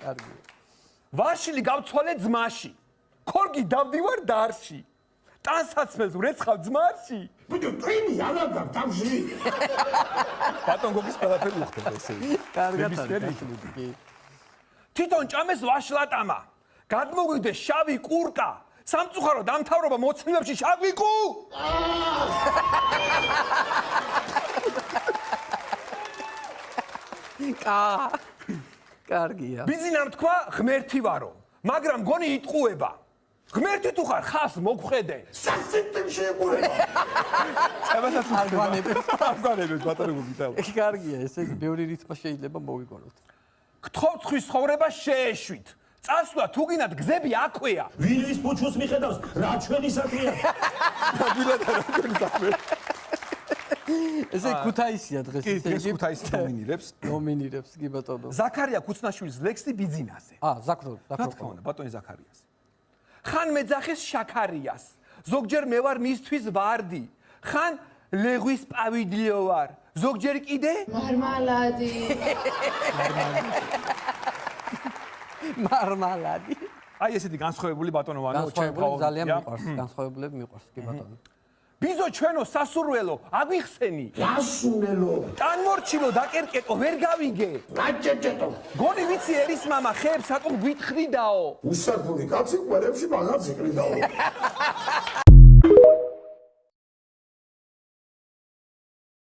კარგი. ვაშილი გავცვალე ძმაში. ქორგი დავდივარ დარში. ტანსაცმელს ვრეცხავ ძმარში. ბიჭო, ტვინი ალაგარ თავში. ბატონ გოგის ყველაფერი უხდება ესე. კარგად კი. თვითონ ჭამეს ვაშლატამა. გადმოგვიგდეს შავი კურკა. სამწუხარო დამთავრება მოცნებებში შავი კუ. კარგია. ბიზინამ თქვა ღმერთი ვარო, მაგრამ გონი იტყუება. ღმერთი თუ ხარ ხას მოგხედე. სასიტენ შეყურება. აღგვანებებს ბატონო გოგიტაო. კარგია, ესე იგი ბევრი რითმა შეიძლება მოვიგონოთ. გთხოვ ცხვის ცხოვრება შეეშვით. წასვლა თუ გინდათ გზები აქვეა. ვირის პუჩუს მიხედავს, რა ჩვენი საქმეა. ესე ქუთაისია დღეს კი, დღეს ქუთაისი დომინირებს. დომინირებს კი ბატონო. ზაქარია ქუცნაშვილის ლექსი ბიძინაზე. ზაქრო. რა თქმა უნდა, ბატონი ზაქარიას. ხან მეძახეს შაქარიას. ზოგჯერ მე ვარ მისთვის ვარდი. ხან ლეღვის პავიდლიო ვარ. ზოგჯერ კიდე მარმალადი. მარმალადი. აი ესეთი განსხვავებული ბატონო ვანო განსხვავებული ძალიან მიყვარს, განსხვავებულები მიყვარს კი ბატონო. ბიზო ჩვენო სასურველო, აგვიხსენი. გასუნელო. ტანმორჩილო დაკერკეტო, ვერ გავიგე. გაჭეჭეტო. გონი ვიცი ერის მამა ხეებს ატომ გვითხრიდაო. უსარგული კაცი ყვერებში მაღალ ციკლიდაო.